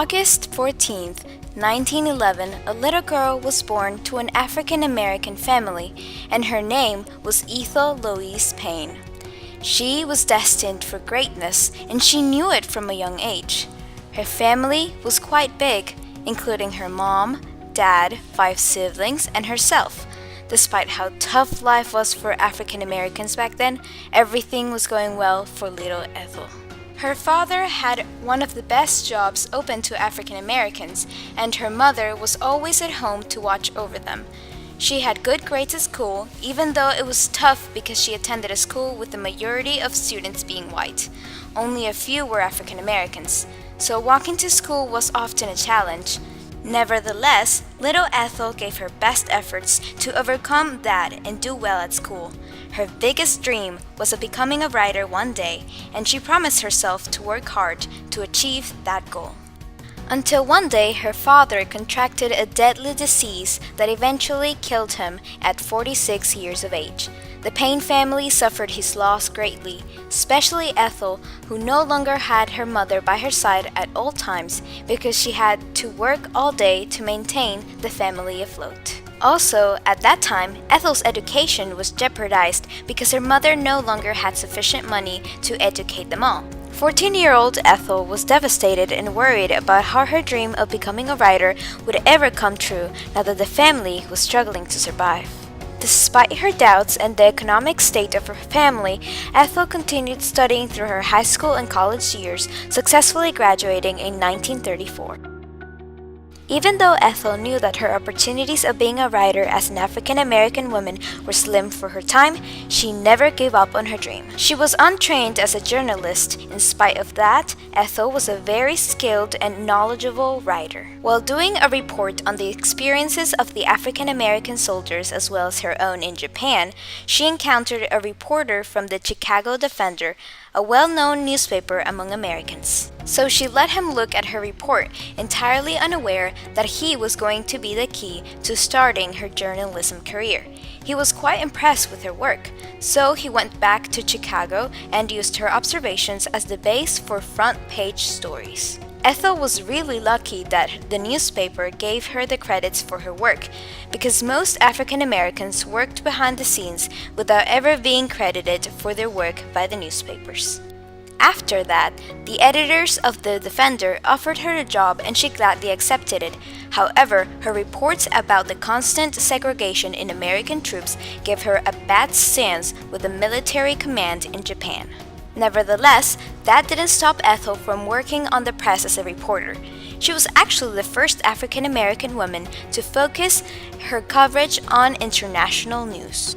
August 14th, 1911, a little girl was born to an African American family, and her name was Ethel Louise Payne. She was destined for greatness, and she knew it from a young age. Her family was quite big, including her mom, dad, 5 siblings, and herself. Despite how tough life was for African Americans back then, everything was going well for little Ethel. Her father had one of the best jobs open to African Americans, and her mother was always at home to watch over them. She had good grades at school, even though it was tough because she attended a school with the majority of students being white. Only a few were African Americans, so walking to school was often a challenge. Nevertheless, little Ethel gave her best efforts to overcome that and do well at school. Her biggest dream was of becoming a writer one day, and she promised herself to work hard to achieve that goal. Until one day her father contracted a deadly disease that eventually killed him at 46 years of age. The Payne family suffered his loss greatly, especially Ethel, who no longer had her mother by her side at all times because she had to work all day to maintain the family afloat. Also, at that time, Ethel's education was jeopardized because her mother no longer had sufficient money to educate them all. 14-year-old Ethel was devastated and worried about how her dream of becoming a writer would ever come true now that the family was struggling to survive. Despite her doubts and the economic state of her family, Ethel continued studying through her high school and college years, successfully graduating in 1934. Even though Ethel knew that her opportunities of being a writer as an African American woman were slim for her time, she never gave up on her dream. She was untrained as a journalist. In spite of that, Ethel was a very skilled and knowledgeable writer. While doing a report on the experiences of the African American soldiers as well as her own in Japan, she encountered a reporter from the Chicago Defender, a well-known newspaper among Americans. So she let him look at her report, entirely unaware that he was going to be the key to starting her journalism career. He was quite impressed with her work, so he went back to Chicago and used her observations as the base for front-page stories. Ethel was really lucky that the newspaper gave her the credits for her work, because most African Americans worked behind the scenes without ever being credited for their work by the newspapers. After that, the editors of the Defender offered her a job and she gladly accepted it. However, her reports about the constant segregation in American troops gave her a bad stance with the military command in Japan. Nevertheless, that didn't stop Ethel from working on the press as a reporter. She was actually the first African American woman to focus her coverage on international news.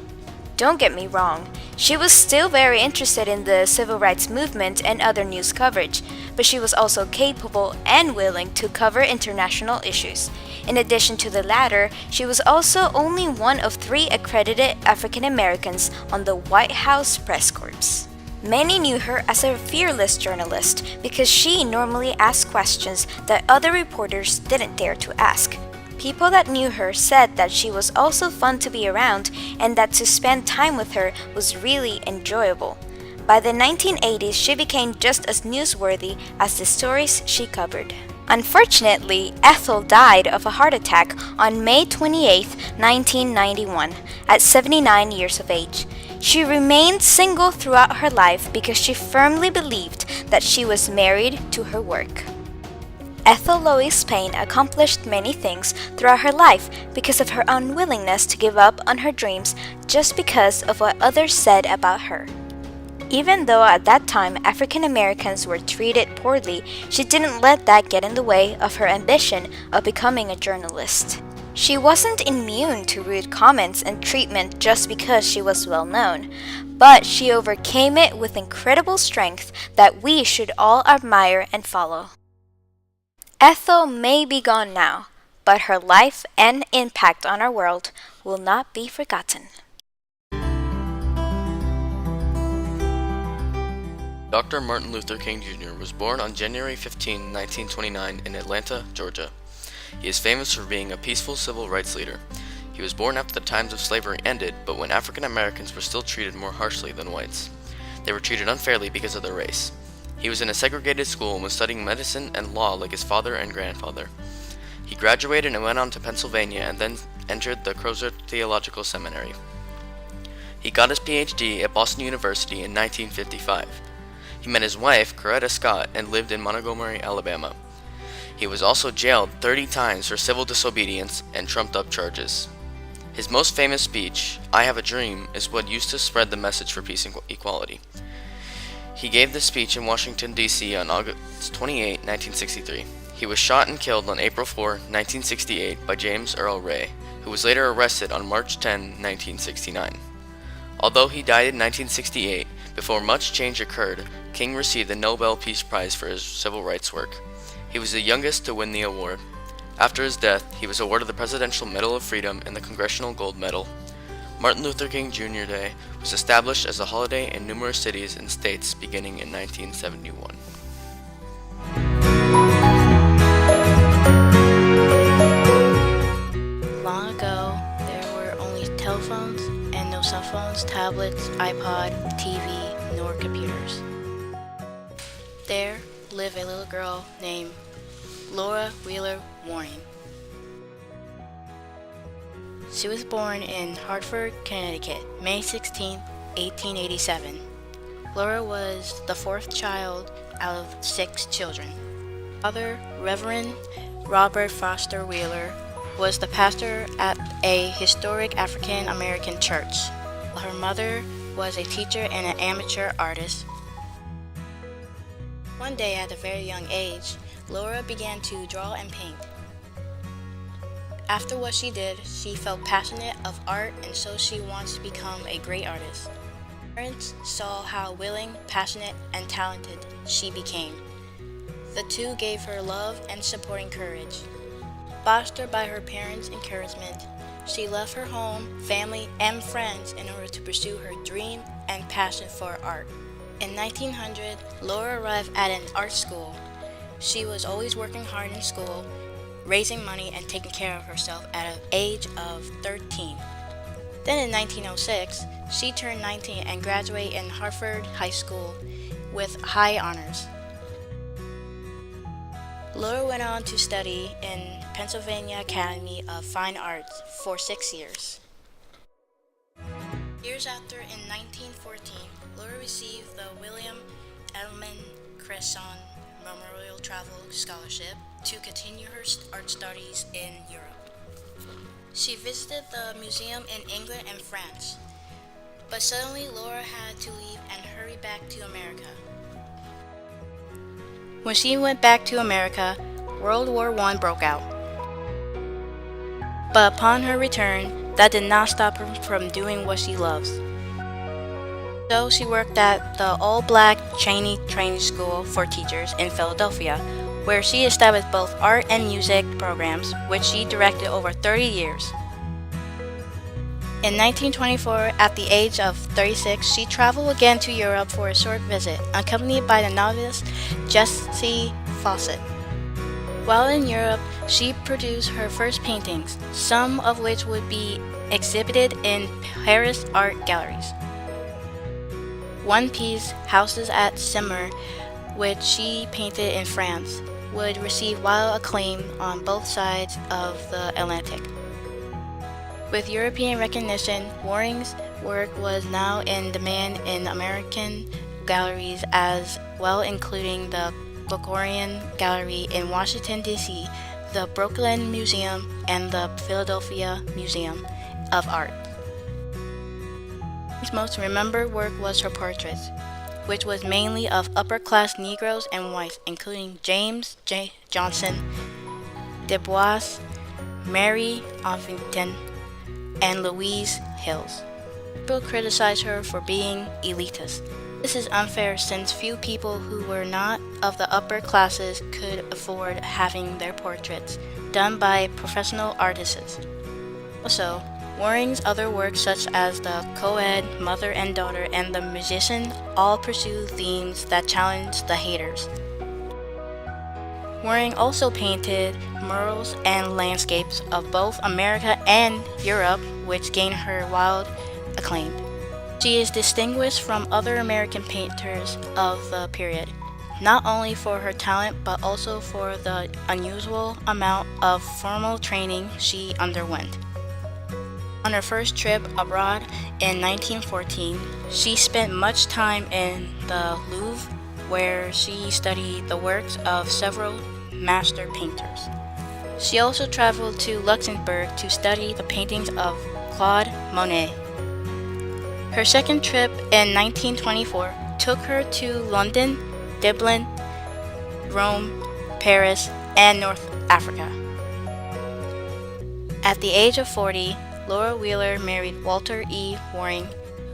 Don't get me wrong, she was still very interested in the civil rights movement and other news coverage, but she was also capable and willing to cover international issues. In addition to the latter, she was also only one of 3 accredited African Americans on the White House press corps. Many knew her as a fearless journalist because she normally asked questions that other reporters didn't dare to ask. People that knew her said that she was also fun to be around and that to spend time with her was really enjoyable. By the 1980s, she became just as newsworthy as the stories she covered. Unfortunately, Ethel died of a heart attack on May 28, 1991, at 79 years of age. She remained single throughout her life because she firmly believed that she was married to her work. Ethel Louise Payne accomplished many things throughout her life because of her unwillingness to give up on her dreams just because of what others said about her. Even though at that time African Americans were treated poorly, she didn't let that get in the way of her ambition of becoming a journalist. She wasn't immune to rude comments and treatment just because she was well known, but she overcame it with incredible strength that we should all admire and follow. Ethel may be gone now, but her life and impact on our world will not be forgotten. Dr. Martin Luther King Jr. was born on January 15, 1929 in Atlanta, Georgia. He is famous for being a peaceful civil rights leader. He was born after the times of slavery ended, but when African Americans were still treated more harshly than whites. They were treated unfairly because of their race. He was in a segregated school and was studying medicine and law like his father and grandfather. He graduated and went on to Pennsylvania and then entered the Crozer Theological Seminary. He got his PhD at Boston University in 1955. He met his wife, Coretta Scott, and lived in Montgomery, Alabama. He was also jailed 30 times for civil disobedience and trumped-up charges. His most famous speech, "I Have a Dream," is what used to spread the message for peace and equality. He gave this speech in Washington, D.C. on August 28, 1963. He was shot and killed on April 4, 1968 by James Earl Ray, who was later arrested on March 10, 1969. Although he died in 1968, before much change occurred, King received the Nobel Peace Prize for his civil rights work. He was the youngest to win the award. After his death, he was awarded the Presidential Medal of Freedom and the Congressional Gold Medal. Martin Luther King Jr. Day was established as a holiday in numerous cities and states beginning in 1971. Long ago, there were only telephones and no cell phones, tablets, iPod, TV, nor computers. There lived a little girl named Laura Wheeler Warren. She was born in Hartford, Connecticut, May 16, 1887. Laura was the fourth child out of 6 children. Father, Reverend Robert Foster Wheeler, was the pastor at a historic African American church. Her mother was a teacher and an amateur artist. One day at a very young age, Laura began to draw and paint. After what she did, she felt passionate of art, and so she wants to become a great artist. Parents saw how willing, passionate, and talented she became. The two gave her love and supporting courage. Fostered by her parents' encouragement, she left her home, family, and friends in order to pursue her dream and passion for art. In 1900, Laura arrived at an art school. She was always working hard in school, raising money and taking care of herself at the age of 13. Then in 1906, she turned 19 and graduated in Hartford High School with high honors. Laura went on to study in Pennsylvania Academy of Fine Arts for 6 years. Years after, in 1914, Laura received the William Edelman Cresson Memorial Travel Scholarship to continue her art studies in Europe. She visited the museum in England and France, but suddenly Laura had to leave and hurry back to America. When she went back to America, World War I broke out. But upon her return, that did not stop her from doing what she loves. So she worked at the all-black Cheney Training School for Teachers in Philadelphia, where she established both art and music programs, which she directed over 30 years. In 1924, at the age of 36, she traveled again to Europe for a short visit, accompanied by the novelist Jessie Fawcett. While in Europe, she produced her first paintings, some of which would be exhibited in Paris art galleries. One piece, Houses at Simmer, which she painted in France, would receive wild acclaim on both sides of the Atlantic. With European recognition, Waring's work was now in demand in American galleries as well, including the Gregorian Gallery in Washington, D.C., the Brooklyn Museum, and the Philadelphia Museum of Art. His most remembered work was her portraits, which was mainly of upper-class Negroes and whites, including James J. Johnson, Du Bois, Mary Ovington, and Louise Hills. People criticized her for being elitist. This is unfair since few people who were not of the upper classes could afford having their portraits done by professional artists. Also, Waring's other works such as the Co-Ed, Mother and Daughter, and The Musician all pursue themes that challenge the haters. Waring also painted murals and landscapes of both America and Europe, which gained her wide acclaim. She is distinguished from other American painters of the period, not only for her talent but also for the unusual amount of formal training she underwent. On her first trip abroad in 1914, she spent much time in the Louvre, where she studied the works of several master painters. She also traveled to Luxembourg to study the paintings of Claude Monet. Her second trip in 1924 took her to London, Dublin, Rome, Paris, and North Africa. At the age of 40, Laura Wheeler married Walter E. Waring,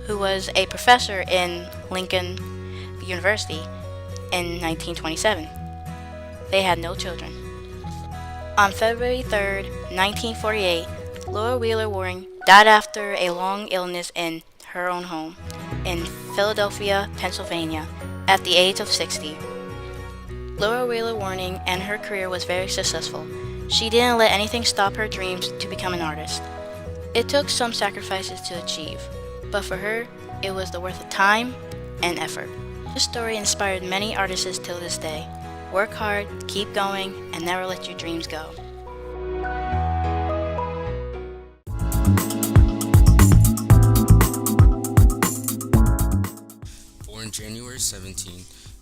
who was a professor in Lincoln University in 1927. They had no children. On February 3, 1948, Laura Wheeler Waring died after a long illness in her own home in Philadelphia, Pennsylvania, at the age of 60. Laura Wheeler Waring and her career was very successful. She didn't let anything stop her dreams to become an artist. It took some sacrifices to achieve, but for her, it was the worth of time and effort. This story inspired many artists till this day. Work hard, keep going, and never let your dreams go. Born January 17,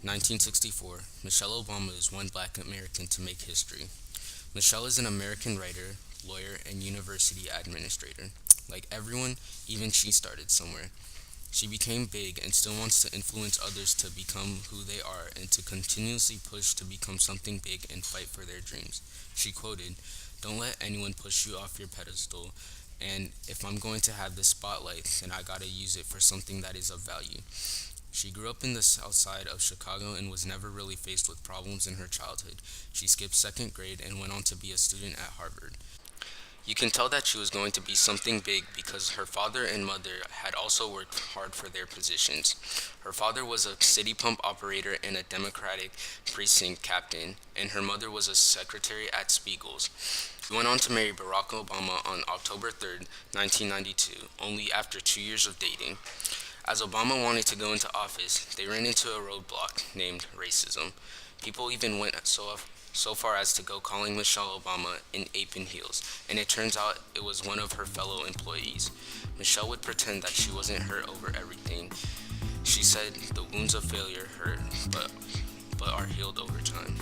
1964, Michelle Obama is one black American to make history. Michelle is an American writer, lawyer, and university administrator. Like everyone, even she started somewhere. She became big and still wants to influence others to become who they are and to continuously push to become something big and fight for their dreams. She quoted, "Don't let anyone push you off your pedestal, and if I'm going to have the spotlight, then I gotta use it for something that is of value." She grew up in the south side of Chicago and was never really faced with problems in her childhood. She skipped second grade and went on to be a student at Harvard. You can tell that she was going to be something big because her father and mother had also worked hard for their positions. Her father was a city pump operator and a Democratic precinct captain, and her mother was a secretary at Spiegel's. She went on to marry Barack Obama on October 3rd, 1992, only after 2 years of dating. As Obama wanted to go into office, they ran into a roadblock named racism. People even went so far as to go calling Michelle Obama an ape in heels, and it turns out it was one of her fellow employees. Michelle would pretend that she wasn't hurt over everything. She said the wounds of failure hurt, but are healed over time.